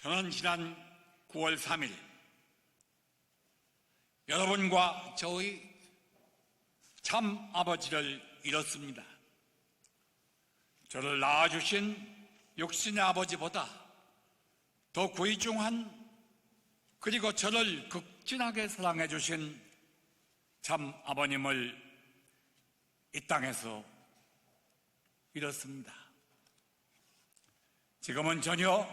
저는 지난 9월 3일 여러분과 저의 참 아버지를 잃었습니다. 저를 낳아주신 육신의 아버지보다 더 귀중한, 그리고 저를 극진하게 사랑해 주신 참 아버님을 이 땅에서 잃었습니다. 지금은 전혀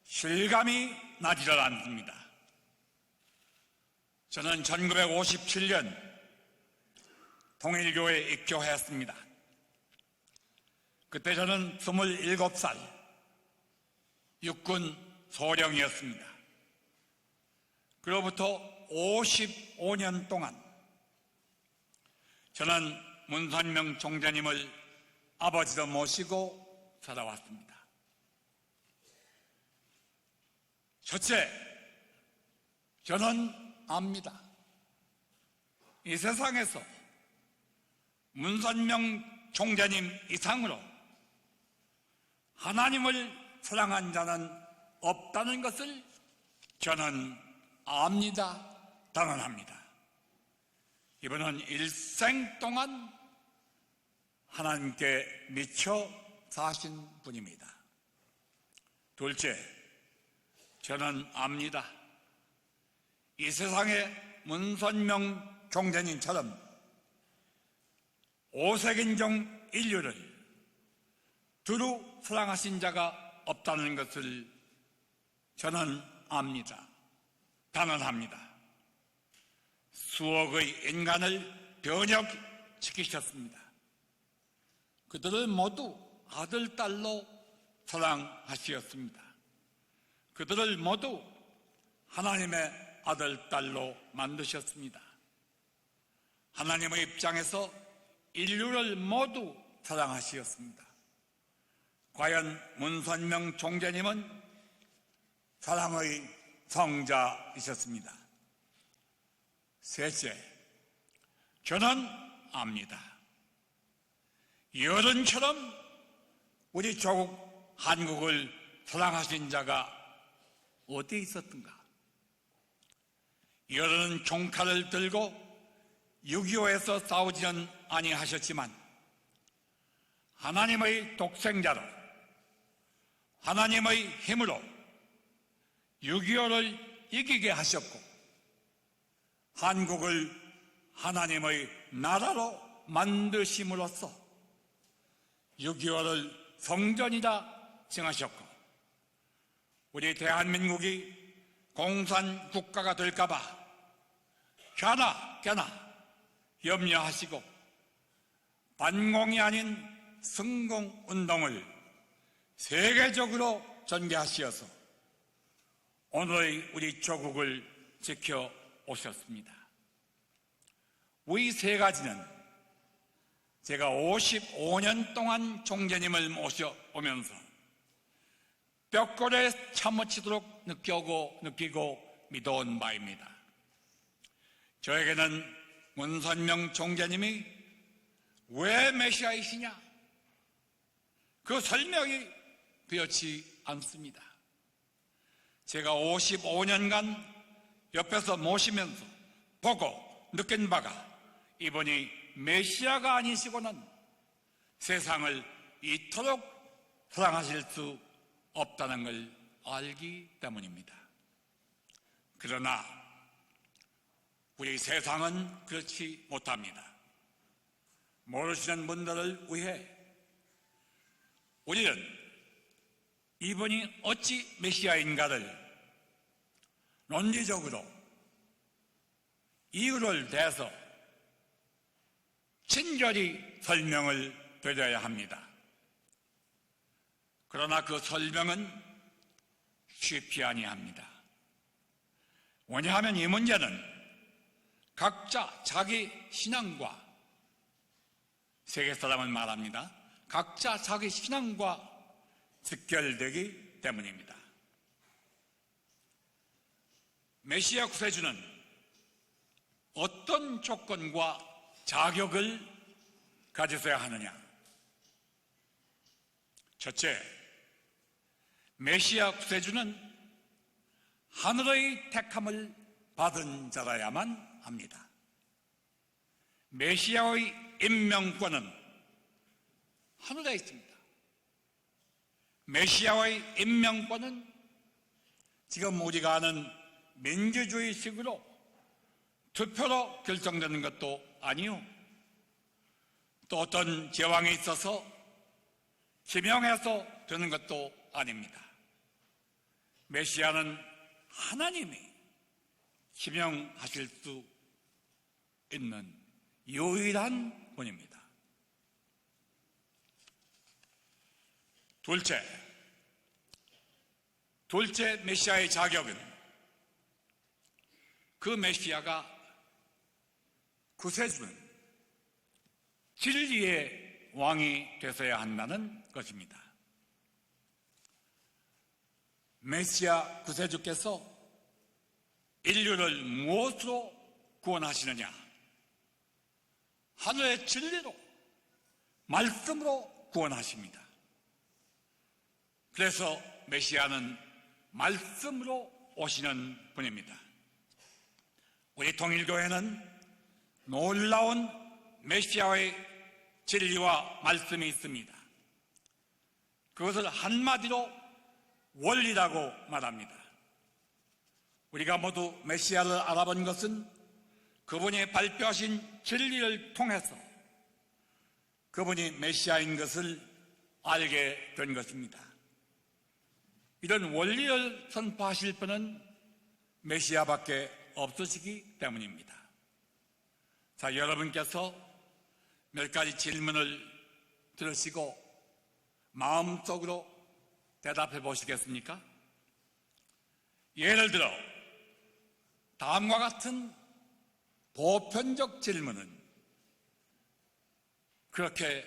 실감이 나지를 않습니다. 저는 1957년 통일교회에 입교했습니다. 그때 저는 27살 육군 소령이었습니다. 그로부터 55년 동안 저는 문선명 총재님을 아버지로 모시고 살아왔습니다. 첫째, 저는 압니다. 이 세상에서 문선명 총재님 이상으로 하나님을 사랑한 자는 없다는 것을 저는 압니다. 단언합니다. 이분은 일생 동안 하나님께 미쳐 사신 분입니다. 둘째, 저는 압니다. 이 세상에 문선명 총재님처럼 오색인종 인류를 두루 사랑하신 자가 없다는 것을 저는 압니다. 단언합니다. 수억의 인간을 변혁시키셨습니다. 그들을 모두 아들, 딸로 사랑하시었습니다. 그들을 모두 하나님의 아들, 딸로 만드셨습니다. 하나님의 입장에서 인류를 모두 사랑하시었습니다. 과연 문선명 총재님은 사랑의 성자이셨습니다. 셋째, 저는 압니다. 여론처럼 우리 조국 한국을 사랑하신 자가 어디 있었던가? 여론은 총칼을 들고 6.25에서 싸우지는 아니하셨지만 하나님의 독생자로, 하나님의 힘으로 6.25를 이기게 하셨고 한국을 하나님의 나라로 만드심으로써 6.25를 성전이라 칭하셨고 우리 대한민국이 공산국가가 될까봐 겨나 염려하시고 반공이 아닌 성공운동을 세계적으로 전개하시어서 오늘의 우리 조국을 지켜오셨습니다. 이 세 가지는 제가 55년 동안 총재님을 모셔오면서 뼈골에 참으치도록 느끼고 믿어온 바입니다. 저에게는 문선명 총재님이 왜 메시아이시냐? 그 설명이 되었지 않습니다. 제가 55년간 옆에서 모시면서 보고 느낀 바가 이분이 메시아가 아니시고는 세상을 이토록 사랑하실 수 없다는 걸 알기 때문입니다. 그러나 우리 세상은 그렇지 못합니다. 모르시는 분들을 위해 우리는 이분이 어찌 메시아인가를 논리적으로 이유를 대서 친절히 설명을 드려야 합니다. 그러나 그 설명은 쉽지 아니합니다. 왜냐하면 이 문제는 각자 자기 신앙과, 세계 사람은 말합니다. 각자 자기 신앙과 직결되기 때문입니다. 메시아 구세주는 어떤 조건과 자격을 가지셔야 하느냐? 첫째, 메시아 구세주는 하늘의 택함을 받은 자라야만 합니다. 메시아의 임명권은 하늘에 있습니다. 메시아의 임명권은 지금 우리가 아는 민주주의식으로 투표로 결정되는 것도 아니요, 또 어떤 제왕에 있어서 지명해서 되는 것도 아닙니다. 메시아는 하나님이 지명하실 수 있는 유일한 분입니다. 둘째 메시아의 자격은 그 메시아가 구세주는 진리의 왕이 되셔야 한다는 것입니다. 메시아 구세주께서 인류를 무엇으로 구원하시느냐? 하늘의 진리로, 말씀으로 구원하십니다. 그래서 메시아는 말씀으로 오시는 분입니다. 우리 통일교회는 놀라운 메시아의 진리와 말씀이 있습니다. 그것을 한마디로 원리라고 말합니다. 우리가 모두 메시아를 알아본 것은 그분이 발표하신 진리를 통해서 그분이 메시아인 것을 알게 된 것입니다. 이런 원리를 선포하실 분은 메시아밖에 없으시기 때문입니다. 자, 여러분께서 몇 가지 질문을 들으시고 마음속으로 대답해 보시겠습니까? 예를 들어 다음과 같은 보편적 질문은 그렇게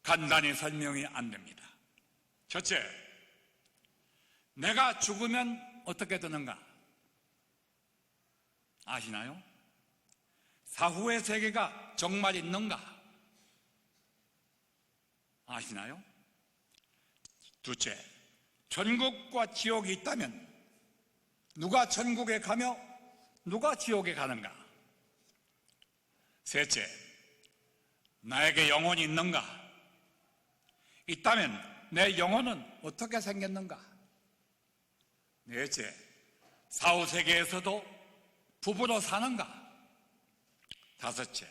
간단히 설명이 안 됩니다. 첫째, 내가 죽으면 어떻게 되는가? 아시나요? 사후의 세계가 정말 있는가? 아시나요? 둘째, 천국과 지옥이 있다면 누가 천국에 가며 누가 지옥에 가는가? 셋째, 나에게 영혼이 있는가? 있다면 내 영혼은 어떻게 생겼는가? 넷째, 사후 세계에서도 부부로 사는가? 다섯째,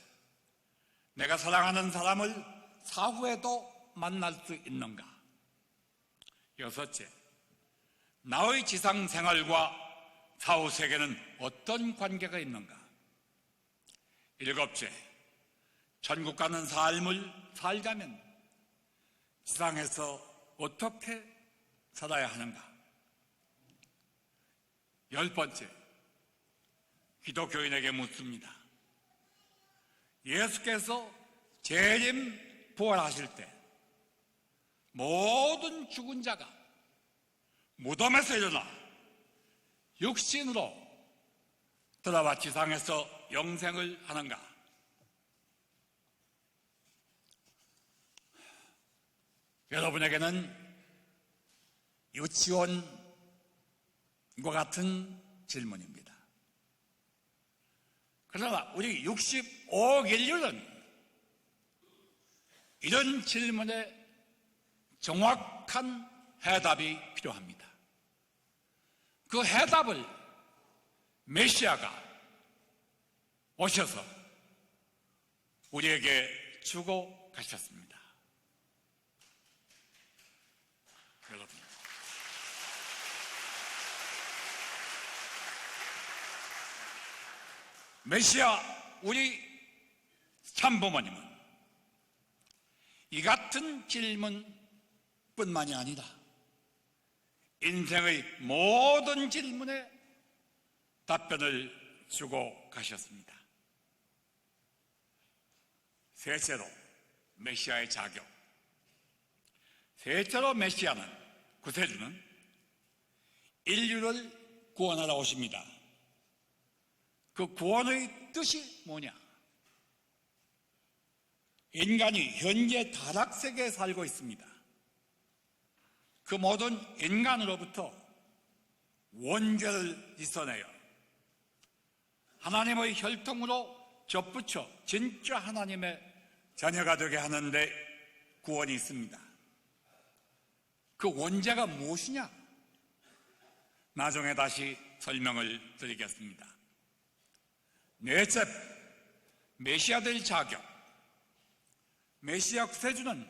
내가 사랑하는 사람을 사후에도 만날 수 있는가? 여섯째, 나의 지상 생활과 사후 세계는 어떤 관계가 있는가? 일곱째, 천국 가는 삶을 살자면 지상에서 어떻게 살아야 하는가? 열 번째, 기독교인에게 묻습니다. 예수께서 재림 부활하실 때 모든 죽은 자가 무덤에서 일어나 육신으로 돌아와 지상에서 영생을 하는가? 여러분에게는 유치원과 같은 질문입니다. 그러나 우리 65억 인류는 이런 질문에 정확한 해답이 필요합니다. 그 해답을 메시아가 오셔서 우리에게 주고 가셨습니다. 여러분, 메시아 우리 참부모님은 이 같은 질문뿐만이 아니라 인생의 모든 질문에 답변을 주고 가셨습니다. 셋째로 메시아의 자격. 셋째로 메시아는, 구세주는 인류를 구원하러 오십니다. 그 구원의 뜻이 뭐냐? 인간이 현재 타락세계에 살고 있습니다. 그 모든 인간으로부터 원죄를 씻어내요 하나님의 혈통으로 접붙여 진짜 하나님의 자녀가 되게 하는데 구원이 있습니다. 그 원죄가 무엇이냐? 나중에 다시 설명을 드리겠습니다. 넷째, 메시아 될 자격. 메시아 구세주는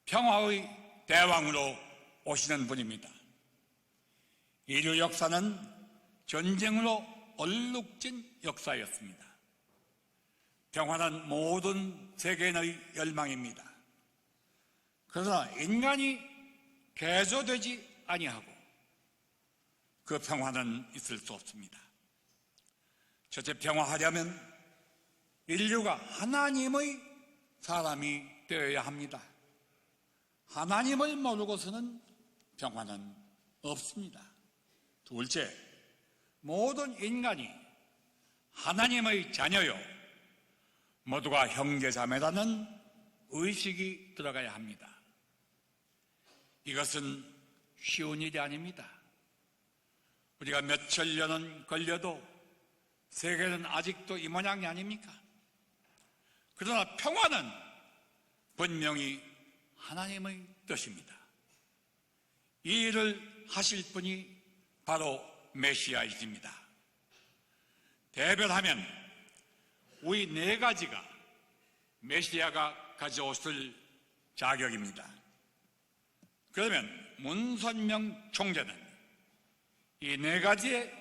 평화의 대왕으로 오시는 분입니다. 인류 역사는 전쟁으로 얼룩진 역사였습니다. 평화는 모든 세계인의 열망입니다. 그러나 인간이 개조되지 아니하고 그 평화는 있을 수 없습니다. 첫째, 평화하려면 인류가 하나님의 사람이 되어야 합니다. 하나님을 모르고서는 평화는 없습니다. 둘째, 모든 인간이 하나님의 자녀요 모두가 형제자매라는 의식이 들어가야 합니다. 이것은 쉬운 일이 아닙니다. 우리가 몇천 년은 걸려도 세계는 아직도 이 모양이 아닙니까? 그러나 평화는 분명히 하나님의 뜻입니다. 이 일을 하실 분이 바로 메시아이십니다. 대별하면 우리 네 가지가 메시아가 가져오실 자격입니다. 그러면 문선명 총재는 이 네 가지의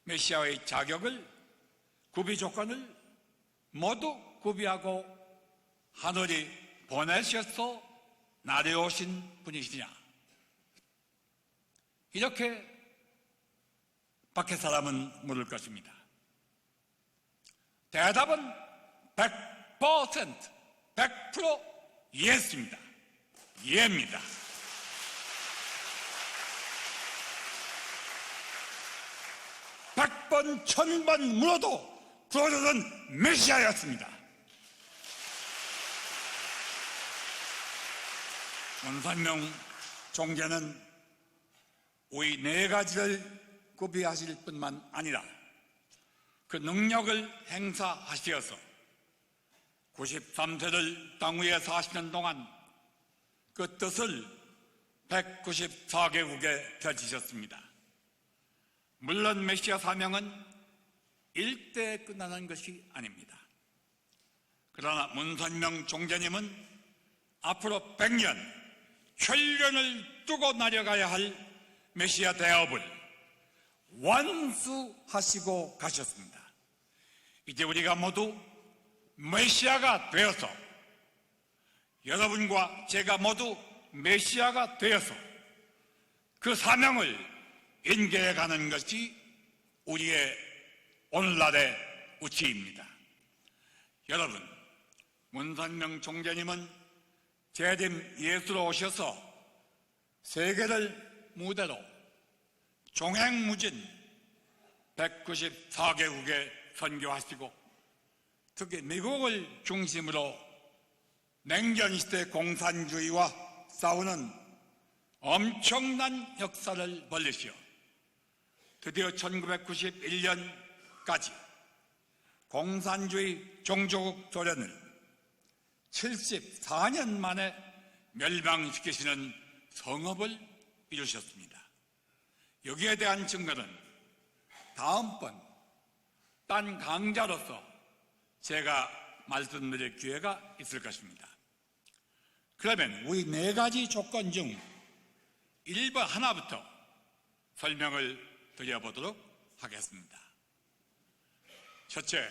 메시아의 자격을 구비 조건을 모두 구비하고 하늘이 보내셔서 나려오신 분이시냐? 이렇게 밖에 사람은 물을 것입니다. 대답은 100%, 100% 예스입니다. 예입니다. 백번, 천번 물어도 구원자는 메시아였습니다. 문선명 총재는 우리 네 가지를 구비하실 뿐만 아니라 그 능력을 행사하시어서 93세를 땅 위에 사시는 동안 그 뜻을 194개국에 펼치셨습니다. 물론 메시아 사명은 일대에 끝나는 것이 아닙니다. 그러나 문선명 총재님은 앞으로 100년, 혈련을 두고 나려가야 할 메시아 대업을 완수하시고 가셨습니다. 이제 우리가 모두 메시아가 되어서 여러분과 제가 모두 메시아가 되어서 그 사명을 인계해가는 것이 우리의 오늘날의 우치입니다. 여러분, 문선명 총재님은 재림 예수로 오셔서 세계를 무대로 종횡무진 194개국에 선교하시고 특히 미국을 중심으로 냉전시대 공산주의와 싸우는 엄청난 역사를 벌리시어 드디어 1991년까지 공산주의 종조국 소련을 74년 만에 멸망시키시는 성업을 이루셨습니다. 여기에 대한 증거는 다음번 딴 강좌로서 제가 말씀드릴 기회가 있을 것입니다. 그러면 우리 네 가지 조건 중 1번 하나부터 설명을 드려보도록 하겠습니다. 첫째,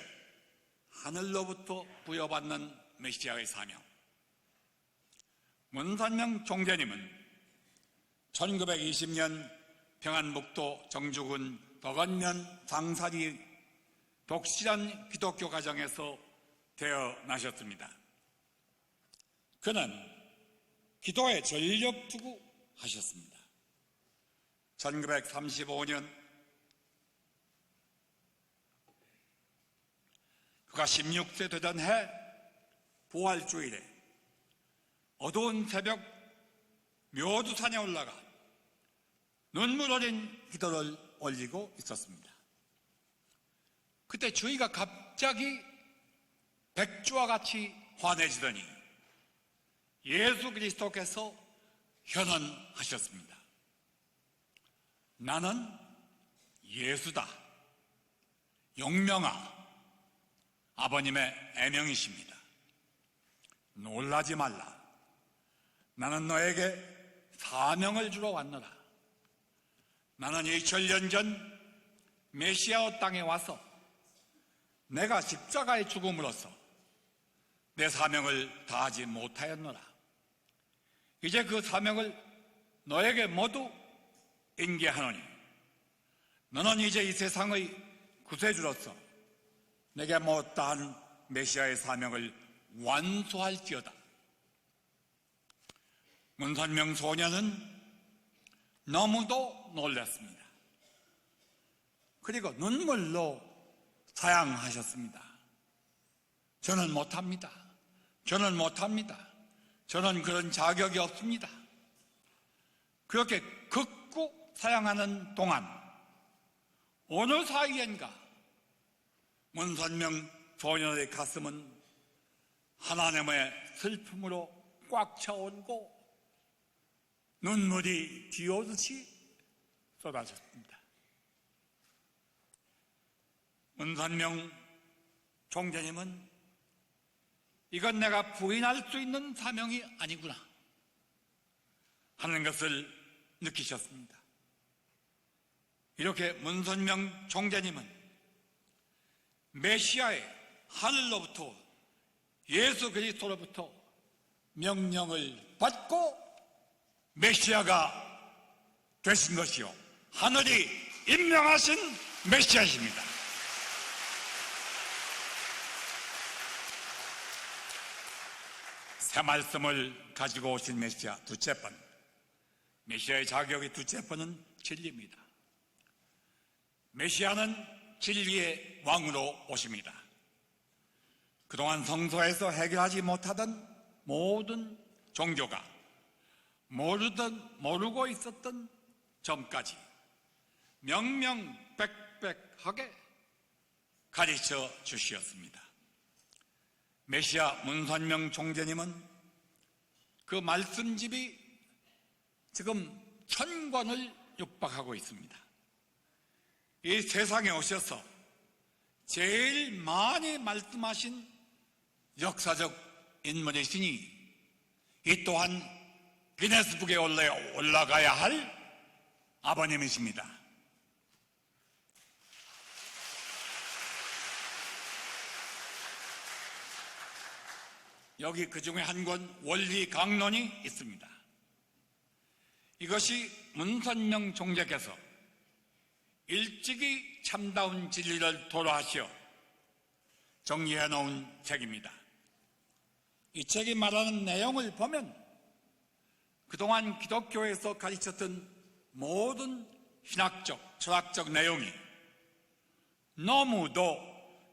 하늘로부터 부여받는 메시아의 사명. 문선명 총재님은 1920년 평안북도 정주군 덕원면 장사리 독실한 기독교 가정에서 태어나셨습니다. 그는 기도에 전력 투구하셨습니다. 1935년 그가 16세 되던 해 부활주일에 어두운 새벽 묘두산에 올라가 눈물 어린 기도를 올리고 있었습니다. 그때 주위가 갑자기 백주와 같이 환해지더니 예수 그리스도께서 현언하셨습니다. 나는 예수다. 용명아, 아버님의 애명이십니다. 놀라지 말라. 나는 너에게 사명을 주러 왔노라. 나는 2000년 전 메시아 땅에 와서 내가 십자가의 죽음으로써 내 사명을 다하지 못하였노라. 이제 그 사명을 너에게 모두 인계하노니 너는 이제 이 세상의 구세주로서 내게 못다한 메시아의 사명을 완수할지어다. 문선명 소녀는 너무도 놀랐습니다. 그리고 눈물로 사양하셨습니다. 저는 못합니다. 저는 못합니다. 저는 그런 자격이 없습니다. 그렇게 극구 사양하는 동안 어느 사이엔가 문선명 소년의 가슴은 하나님의 슬픔으로 꽉 차오르고 눈물이 비오듯이 쏟아졌습니다. 문선명 총재님은 이건 내가 부인할 수 있는 사명이 아니구나 하는 것을 느끼셨습니다. 이렇게 문선명 총재님은 메시아의 하늘로부터 예수 그리스도로부터 명령을 받고 메시아가 되신 것이요 하늘이 임명하신 메시아이십니다. 새 말씀을 가지고 오신 메시아 두째 번, 메시아의 자격이 두째 번은 진리입니다. 메시아는 진리의 왕으로 오십니다. 그동안 성서에서 해결하지 못하던 모든 종교가 모르고 있었던 점까지 명명백백하게 가르쳐 주시었습니다. 메시아 문선명 총재님은 그 말씀집이 지금 1000권을 육박하고 있습니다. 이 세상에 오셔서 제일 많이 말씀하신 역사적 인물이시니 이 또한 기네스북에 올라가야 할 아버님이십니다. 여기 그 중에 한 권 원리 강론이 있습니다. 이것이 문선명 총재께서 일찍이 참다운 진리를 도로하시어 정리해 놓은 책입니다. 이 책이 말하는 내용을 보면 그동안 기독교에서 가르쳤던 모든 신학적, 철학적 내용이 너무도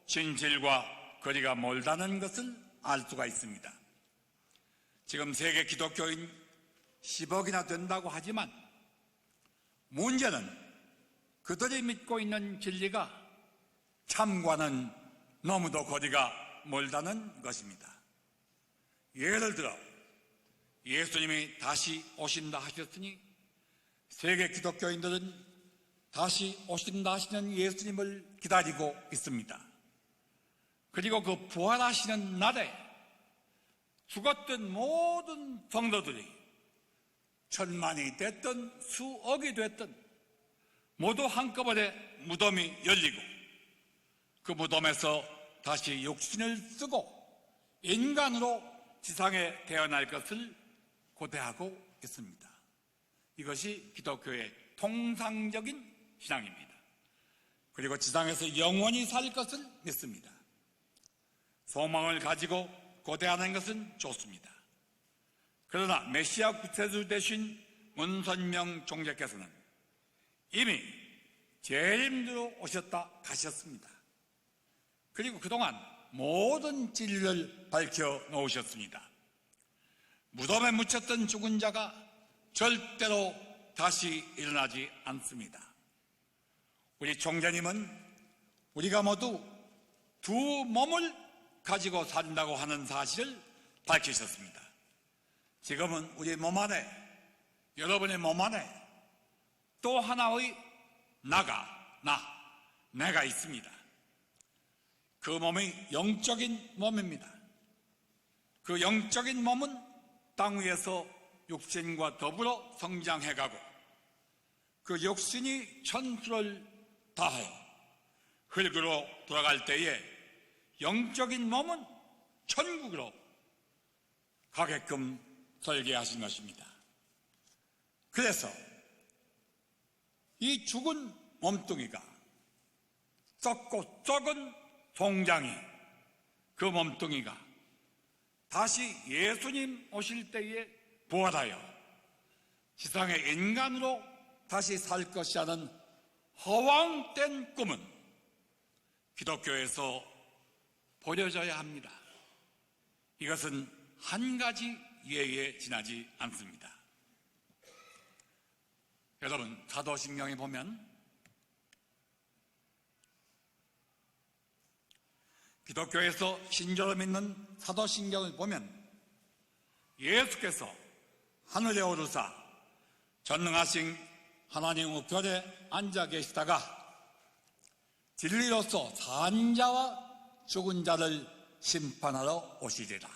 진실과 거리가 멀다는 것을 알 수가 있습니다. 지금 세계 기독교인 10억이나 된다고 하지만 문제는 그들이 믿고 있는 진리가 참과는 너무도 거리가 멀다는 것입니다. 예를 들어 예수님이 다시 오신다 하셨으니 세계 기독교인들은 다시 오신다 하시는 예수님을 기다리고 있습니다. 그리고 그 부활하시는 날에 죽었던 모든 성도들이 1000만이 됐든 수억이 됐든 모두 한꺼번에 무덤이 열리고 그 무덤에서 다시 육신을 쓰고 인간으로 지상에 태어날 것을 고대하고 있습니다. 이것이 기독교의 통상적인 신앙입니다. 그리고 지상에서 영원히 살 것을 믿습니다. 소망을 가지고 고대하는 것은 좋습니다. 그러나 메시아 구세주 되신 문선명 총재께서는 이미 재림으로 오셨다 가셨습니다. 그리고 그동안 모든 진리를 밝혀 놓으셨습니다. 무덤에 묻혔던 죽은 자가 절대로 다시 일어나지 않습니다. 우리 총재님은 우리가 모두 두 몸을 가지고 산다고 하는 사실을 밝히셨습니다. 지금은 우리 몸 안에, 여러분의 몸 안에 또 하나의 내가 있습니다. 그 몸이 영적인 몸입니다. 그 영적인 몸은 땅 위에서 육신과 더불어 성장해가고 그 육신이 천수를 다하여 흙으로 돌아갈 때에 영적인 몸은 천국으로 가게끔 설계하신 것입니다. 그래서 이 죽은 몸뚱이가 썩고 썩은 송장이, 그 몸뚱이가 다시 예수님 오실 때에 부활하여 지상의 인간으로 다시 살 것이라는 허황된 꿈은 기독교에서 버려져야 합니다. 이것은 한 가지 예에 지나지 않습니다. 여러분, 사도신경에 보면 기독교에서 신조로 믿는 사도신경을 보면 예수께서 하늘에 오르사 전능하신 하나님 우편에 앉아 계시다가 진리로서 산자와 죽은 자를 심판하러 오시리라.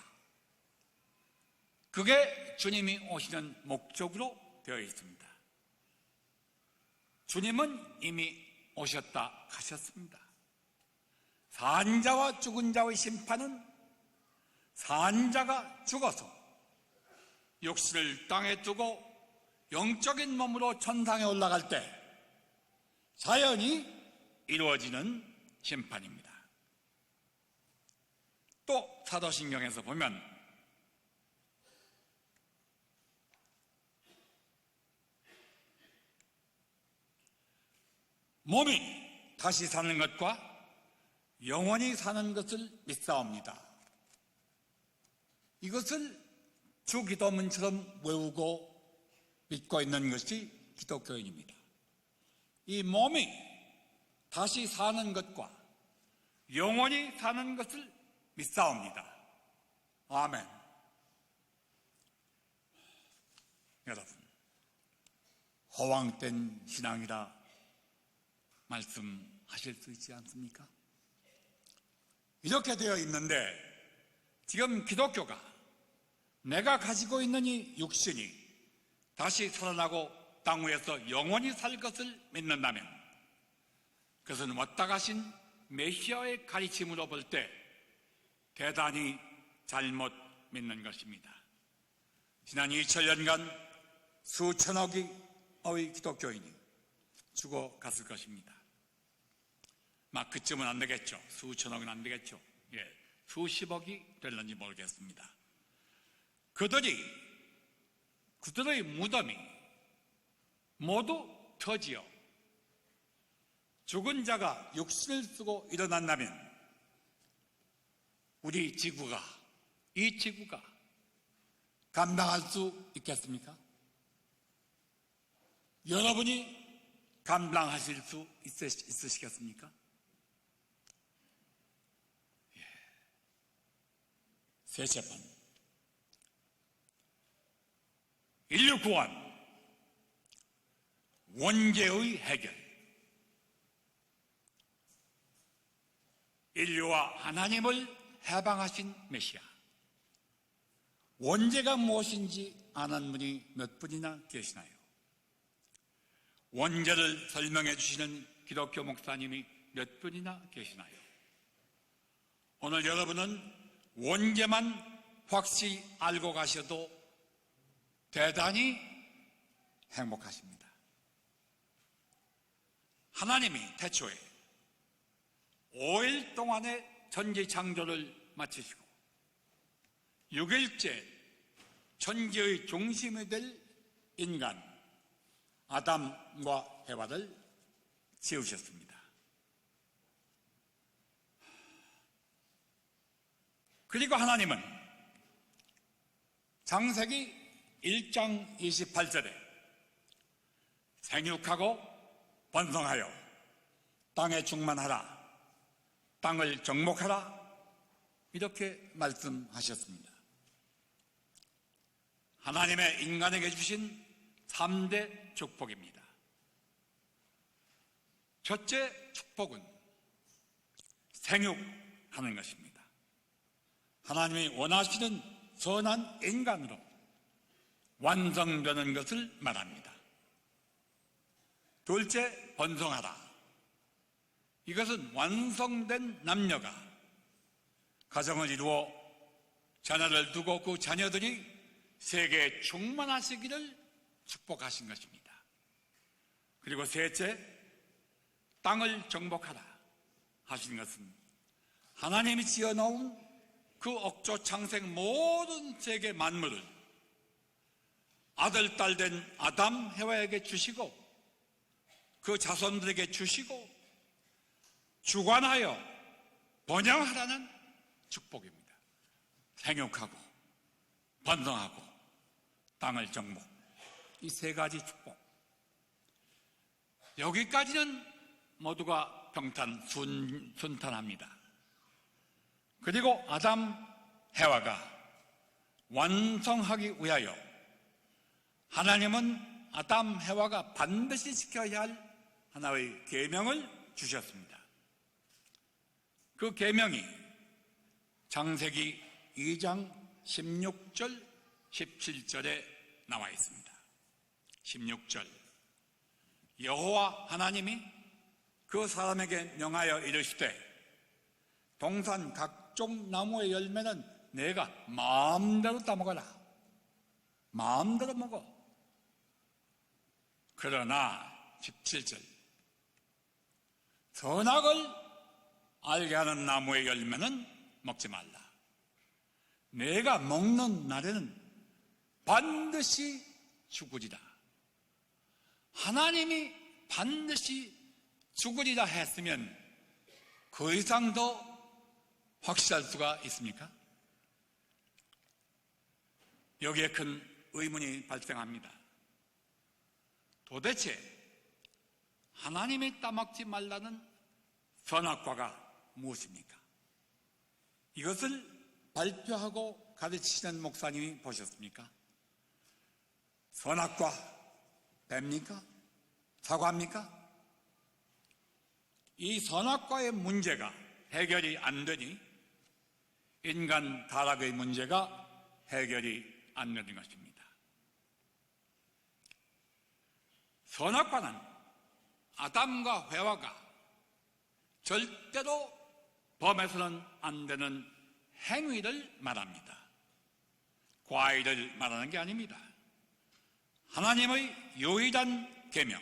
그게 주님이 오시는 목적으로 되어 있습니다. 주님은 이미 오셨다 가셨습니다. 산자와 죽은 자의 심판은 산자가 죽어서 육신을 땅에 두고 영적인 몸으로 천상에 올라갈 때 자연히 이루어지는 심판입니다. 또 사도신경에서 보면 몸이 다시 사는 것과 영원히 사는 것을 믿사옵니다. 이것을 주기도문처럼 외우고 믿고 있는 것이 기독교인입니다. 이 몸이 다시 사는 것과 영원히 사는 것을 믿사옵니다. 아멘. 여러분, 허황된 신앙이라 말씀하실 수 있지 않습니까? 이렇게 되어 있는데 지금 기독교가 내가 가지고 있는 이 육신이 다시 살아나고 땅 위에서 영원히 살 것을 믿는다면 그것은 왔다 가신 메시아의 가르침으로 볼 때 대단히 잘못 믿는 것입니다. 지난 2000년간 수천억의 기독교인이 죽어갔을 것입니다. 막 그쯤은 안 되겠죠. 수천억은 안 되겠죠. 수십억이 될는지 모르겠습니다. 그들의 무덤이 모두 터지어 죽은 자가 육신을 쓰고 일어난다면 우리 지구가, 이 지구가 감당할 수 있겠습니까? 여러분이 감당하실 수 있으시겠습니까? 셋째 번, 인류 구원, 원죄의 해결. 인류와 하나님을 해방하신 메시아. 원죄가 무엇인지 아는 분이 몇 분이나 계시나요? 원죄를 설명해 주시는 기독교 목사님이 몇 분이나 계시나요? 오늘 여러분은 원죄만 확실히 알고 가셔도 대단히 행복하십니다. 하나님이 태초에 5일 동안의 천지창조를 마치시고 6일째 천지의 중심이 될 인간 아담과 해와를 지으셨습니다. 그리고 하나님은 창세기 1장 28절에 생육하고 번성하여 땅에 충만하라, 땅을 정복하라, 이렇게 말씀하셨습니다. 하나님의 인간에게 주신 3대 축복입니다. 첫째 축복은 생육하는 것입니다. 하나님이 원하시는 선한 인간으로 완성되는 것을 말합니다. 둘째, 번성하라. 이것은 완성된 남녀가 가정을 이루어 자녀를 두고 그 자녀들이 세계에 충만하시기를 축복하신 것입니다. 그리고 셋째, 땅을 정복하라 하신 것은 하나님이 지어놓은 그 억조 창생 모든 세계 만물을 아들, 딸 된 아담, 해와에게 주시고 그 자손들에게 주시고 주관하여 번영하라는 축복입니다. 생육하고 번성하고 땅을 정복, 이 세 가지 축복. 여기까지는 모두가 순탄합니다. 그리고 아담, 해와가 완성하기 위하여 하나님은 아담, 해와가 반드시 지켜야 할 하나의 계명을 주셨습니다. 그 계명이 창세기 2장 16절, 17절에 나와 있습니다. 16절, 여호와 하나님이 그 사람에게 명하여 이르시되 동산 각종 나무의 열매는 내가 마음대로 따먹어라. 마음대로 먹어. 그러나 17절, 선악을 알게 하는 나무의 열매는 먹지 말라. 내가 먹는 날에는 반드시 죽으리라. 하나님이 반드시 죽으리라 했으면 그 이상 더 확실할 수가 있습니까? 여기에 큰 의문이 발생합니다. 도대체 하나님이 따먹지 말라는 선악과가 무엇입니까? 이것을 발표하고 가르치시는 목사님이 보셨습니까? 선악과 뱀입니까? 사과입니까? 이 선악과의 문제가 해결이 안 되니 인간 타락의 문제가 해결이 안 되는 것입니다. 선악과는 아담과 해와가 절대로 범해서는 안 되는 행위를 말합니다. 과일을 말하는 게 아닙니다. 하나님의 유일한 계명,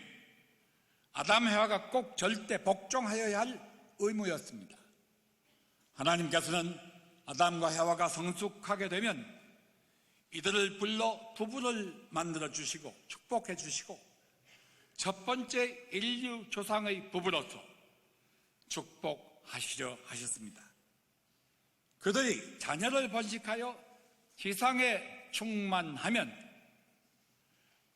아담, 해와가 꼭 절대 복종하여야 할 의무였습니다. 하나님께서는 아담과 해와가 성숙하게 되면 이들을 불러 부부를 만들어 주시고 축복해 주시고 첫 번째 인류 조상의 부부로서 축복하시려 하셨습니다. 그들이 자녀를 번식하여 지상에 충만하면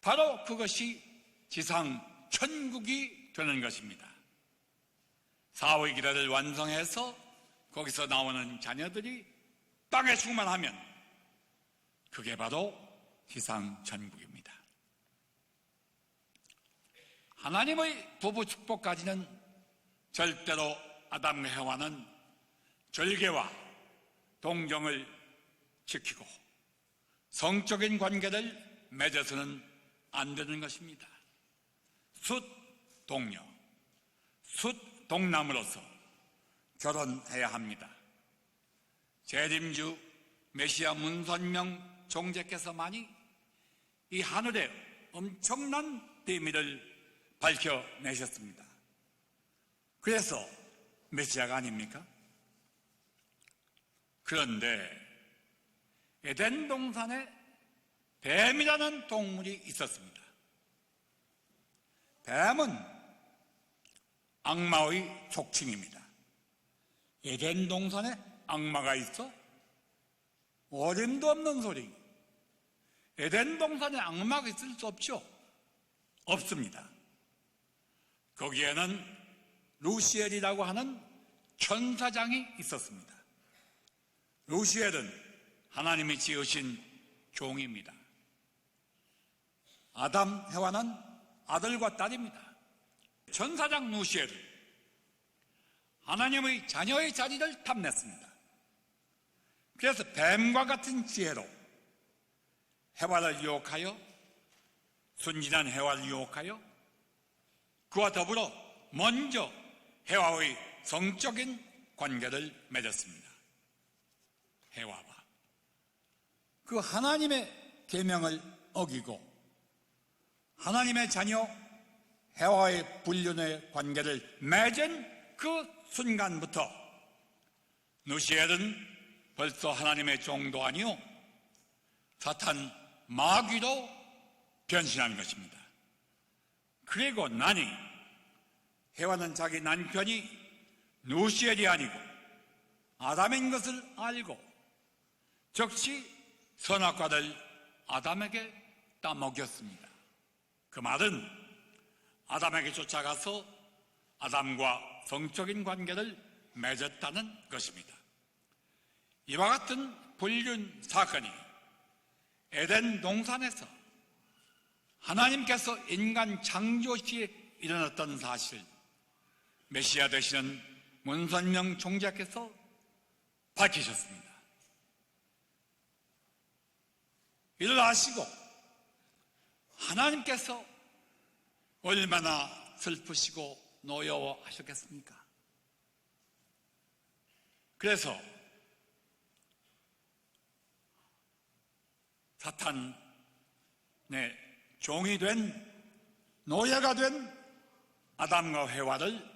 바로 그것이 지상 천국이 되는 것입니다. 사후의 기라를 완성해서 거기서 나오는 자녀들이 땅에 충만하면 그게 바로 지상 천국입니다. 하나님의 부부 축복까지는 절대로 아담과 해와는 절개와 동정을 지키고 성적인 관계를 맺어서는 안 되는 것입니다. 숫 동녀, 숫 동남으로서 결혼해야 합니다. 재림주 메시아 문선명 총재께서만이 이 하늘의 엄청난 비밀을 밝혀내셨습니다. 그래서 메시아가 아닙니까? 그런데 에덴 동산에 뱀이라는 동물이 있었습니다. 뱀은 악마의 속칭입니다. 에덴 동산에 악마가 있어? 어림도 없는 소리. 에덴 동산에 악마가 있을 수 없죠. 없습니다. 거기에는 루시엘이라고 하는 천사장이 있었습니다. 루시엘은 하나님이 지으신 종입니다. 아담, 해와는 아들과 딸입니다. 천사장 루시엘은 하나님의 자녀의 자리를 탐냈습니다. 그래서 뱀과 같은 지혜로 해와를 유혹하여, 순진한 해와를 유혹하여 그와 더불어 먼저 해와의 성적인 관계를 맺었습니다. 해와와 그 하나님의 계명을 어기고 하나님의 자녀 해와의 불륜의 관계를 맺은 그 순간부터 루시엘은 벌써 하나님의 종도 아니요 사탄 마귀로 변신한 것입니다. 그리고 나니 해와는 자기 남편이 루시엘이 아니고 아담인 것을 알고 즉시 선악과를 아담에게 따먹였습니다. 그 말은 아담에게 쫓아가서 아담과 성적인 관계를 맺었다는 것입니다. 이와 같은 불륜 사건이 에덴 동산에서 하나님께서 인간 창조 시에 일어났던 사실, 메시아 되시는 문선명 총재께서 밝히셨습니다. 이를 아시고 하나님께서 얼마나 슬프시고 노여워하셨겠습니까? 그래서 사탄의 종이 된, 노예가 된 아담과 해와를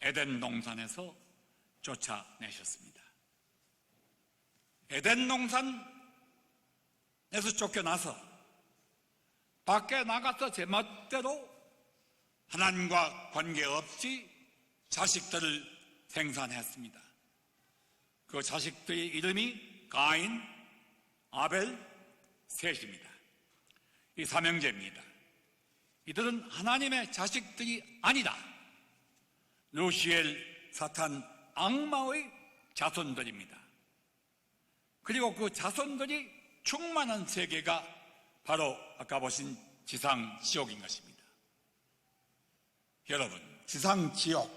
에덴 동산에서 쫓아내셨습니다. 에덴 동산에서 쫓겨나서 밖에 나가서 제멋대로 하나님과 관계없이 자식들을 생산했습니다. 그 자식들의 이름이 가인, 아벨, 셋입니다. 이 삼형제입니다. 이들은 하나님의 자식들이 아니다. 루시엘, 사탄, 악마의 자손들입니다. 그리고 그 자손들이 충만한 세계가 바로 아까 보신 지상 지옥인 것입니다. 여러분, 지상 지옥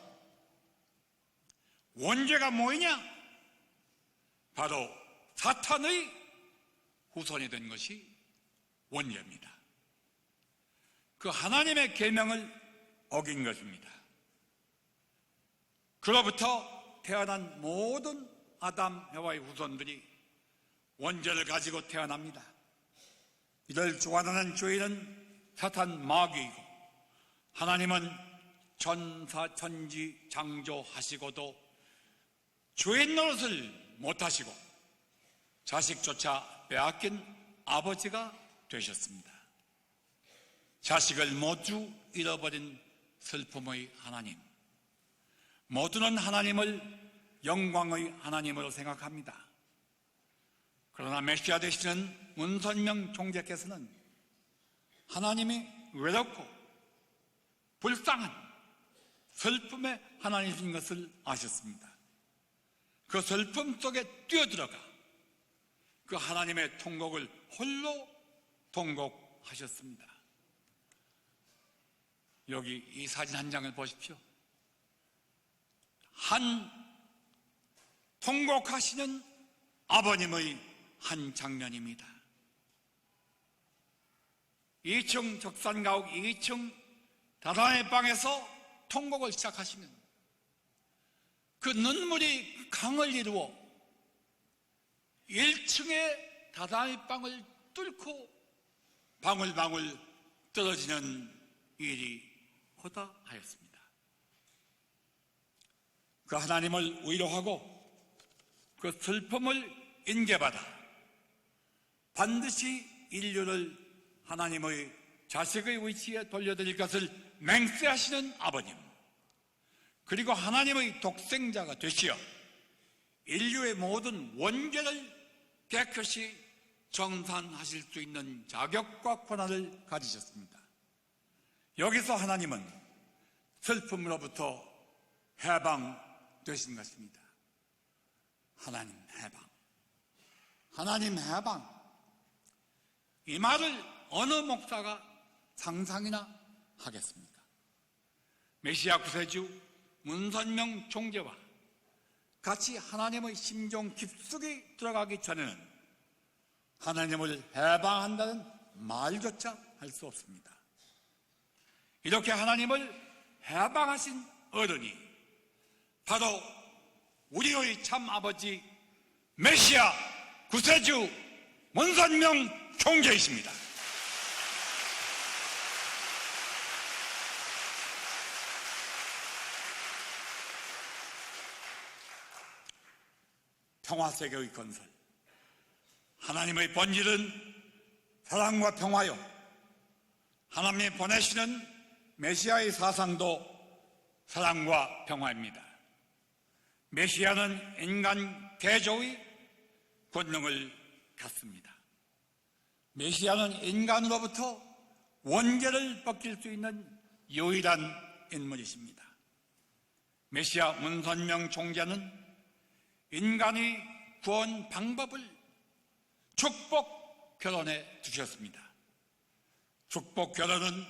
원죄가 뭐냐? 바로 사탄의 후손이 된 것이 원죄입니다. 그 하나님의 계명을 어긴 것입니다. 그로부터 태어난 모든 아담, 해와의 후손들이 원죄를 가지고 태어납니다. 이를 주관하는 주인은 사탄 마귀이고, 하나님은 천사, 천지 창조하시고도 주인 노릇을 못하시고 자식조차 빼앗긴 아버지가 되셨습니다. 자식을 모두 잃어버린 슬픔의 하나님, 모두는 하나님을 영광의 하나님으로 생각합니다. 그러나 메시아 되시는 문선명 총재께서는 하나님이 외롭고 불쌍한 슬픔의 하나님이신 것을 아셨습니다. 그 슬픔 속에 뛰어들어가 그 하나님의 통곡을 홀로 통곡하셨습니다. 여기 이 사진 한 장을 보십시오. 한 통곡하시는 아버님의 한 장면입니다. 2층 적산가옥 2층 다단의 방에서 통곡을 시작하시면 그 눈물이 강을 이루어 1층의 다단의 방을 뚫고 방울방울 떨어지는 일이 허다하였습니다. 그 하나님을 위로하고 그 슬픔을 인계받아 반드시 인류를 하나님의 자식의 위치에 돌려드릴 것을 맹세하시는 아버님, 그리고 하나님의 독생자가 되시어 인류의 모든 원죄를 깨끗이 정산하실 수 있는 자격과 권한을 가지셨습니다. 여기서 하나님은 슬픔으로부터 해방되신 것입니다. 하나님 해방. 하나님 해방. 이 말을 어느 목사가 상상이나 하겠습니까? 메시아 구세주 문선명 총재와 같이 하나님의 심정 깊숙이 들어가기 전에는 하나님을 해방한다는 말조차 할 수 없습니다. 이렇게 하나님을 해방하신 어른이 바로 우리의 참 아버지 메시아 구세주 문선명 총재이십니다. 평화세계의 건설, 하나님의 본질은 사랑과 평화요, 하나님이 보내시는 메시아의 사상도 사랑과 평화입니다. 메시아는 인간 대조의 권능을 갖습니다. 메시아는 인간으로부터 원죄를 벗길 수 있는 유일한 인물이십니다. 메시아 문선명 총재는 인간의 구원 방법을 축복 결혼에 주셨습니다. 축복 결혼은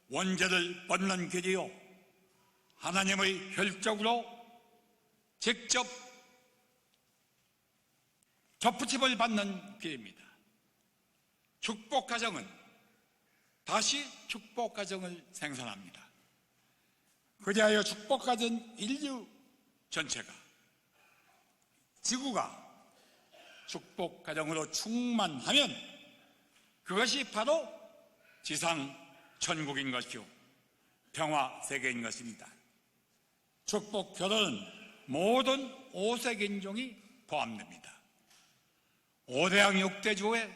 원죄를 벗는 길이요, 하나님의 혈적으로 직접 접붙임을 받는 길입니다. 축복 가정은 다시 축복 가정을 생산합니다. 그리하여 축복 가진 인류 전체가, 지구가 축복 가정으로 충만하면 그것이 바로 지상 천국인 것이요, 평화 세계인 것입니다. 축복 결혼은 모든 5색 인종이 포함됩니다. 5대양 6대주의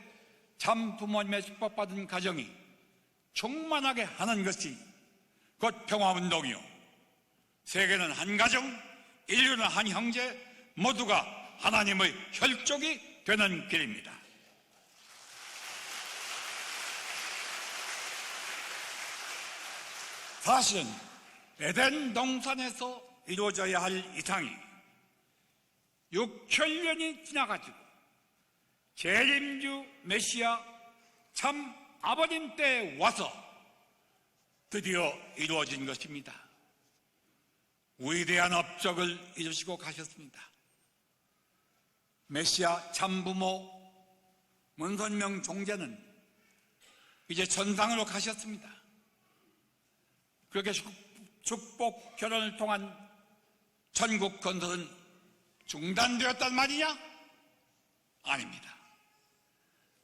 참 부모님의 축복받은 가정이 충만하게 하는 것이 곧 평화운동이요, 세계는 한 가정, 인류는 한 형제, 모두가 하나님의 혈족이 되는 길입니다. 사실은 에덴 동산에서 이루어져야 할 이상이 6천년이 지나가지고 재림주 메시아 참 아버님 때에 와서 드디어 이루어진 것입니다. 위대한 업적을 이루시고 가셨습니다. 메시아 참부모 문선명 총재는 이제 천상으로 가셨습니다. 그렇게 축복 결혼을 통한 천국 건설은 중단되었단 말이냐? 아닙니다.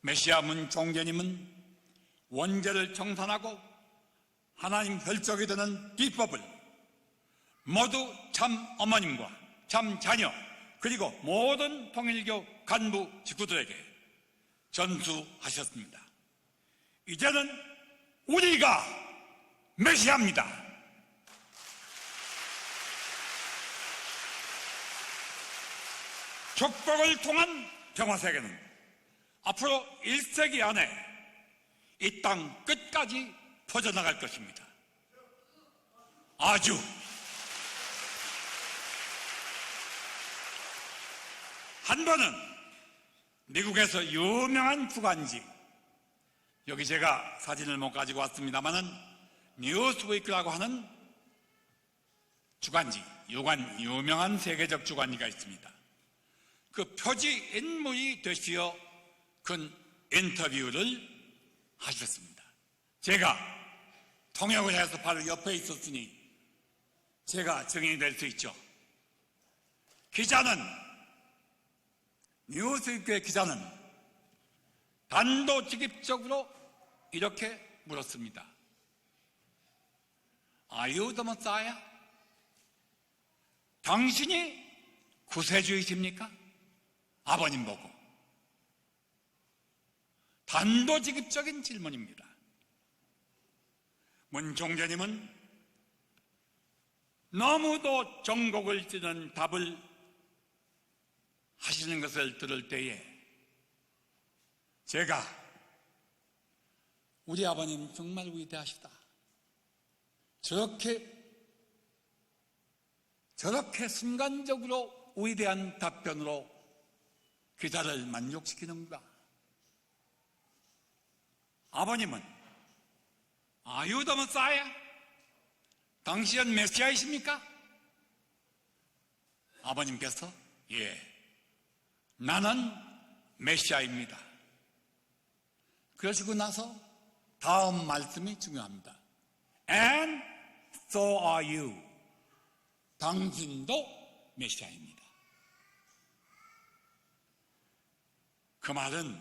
메시아 문 총재님은 원죄를 청산하고 하나님 혈족이 되는 비법을 모두 참 어머님과 참 자녀, 그리고 모든 통일교 간부 직구들에게 전수하셨습니다. 이제는 우리가 메시아입니다. 축복을 통한 평화세계는 앞으로 1세기 안에 이 땅 끝까지 퍼져나갈 것입니다. 아주 한 번은 미국에서 유명한 주간지, 여기 제가 사진을 못 가지고 왔습니다만은 뉴스위크라고 하는 주간지, 유명한 세계적 주간지가 있습니다. 그 표지 인물이 되시어 큰 인터뷰를 하셨습니다. 제가 통역을 해서 바로 옆에 있었으니 제가 증인이 될 수 있죠. 뉴스위크의 기자는 단도직입적으로 이렇게 물었습니다. Are you the Messiah? 당신이 구세주이십니까? 아버님 보고. 단도직입적인 질문입니다. 문 총재님은 너무도 정곡을 찌는 답을 하시는 것을 들을 때에 제가 우리 아버님 정말 위대하시다, 저렇게 순간적으로 위대한 답변으로 기자를 만족시키는가? 아버님은 Are you the Messiah? 당신은 메시아이십니까? 아버님께서 예, 나는 메시아입니다. 그러시고 나서 다음 말씀이 중요합니다. And so are you. 당신도 메시아입니다. 그 말은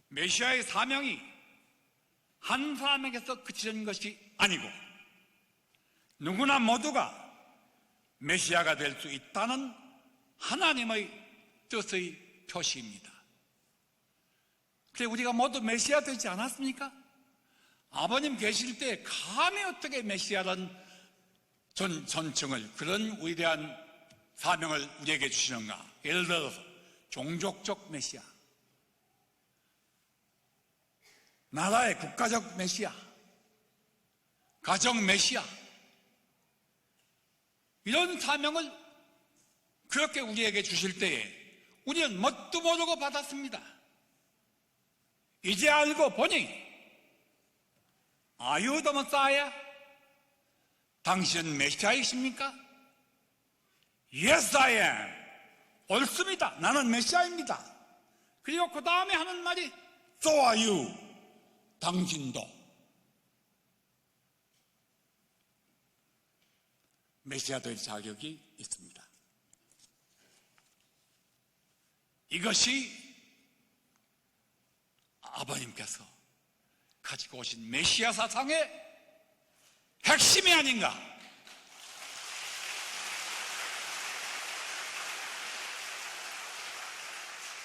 메시아의 사명이 한 사람에게서 그치는 것이 아니고 누구나 모두가 메시아가 될 수 있다는 하나님의 뜻의 표시입니다. 그래, 우리가 모두 메시아 되지 않았습니까? 아버님 계실 때 감히 어떻게 메시아라는 전칭을, 그런 위대한 사명을 우리에게 주시는가? 예를 들어서 종족적 메시아, 나라의 국가적 메시아, 가정 메시아, 이런 사명을 그렇게 우리에게 주실 때에 우리는 뭣도 모르고 받았습니다. 이제 알고 보니 Are you the Messiah? 당신은 메시아이십니까? Yes, I am. 옳습니다. 나는 메시아입니다. 그리고 그 다음에 하는 말이 So are you. 당신도 메시아 될 자격이 있습니다. 이것이 아버님께서 가지고 오신 메시아 사상의 핵심이 아닌가?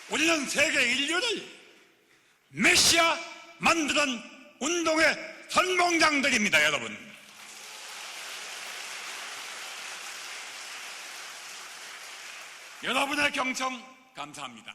우리는 세계 인류를 메시아 만드는 운동의 선봉장들입니다, 여러분. 여러분의 경청 감사합니다.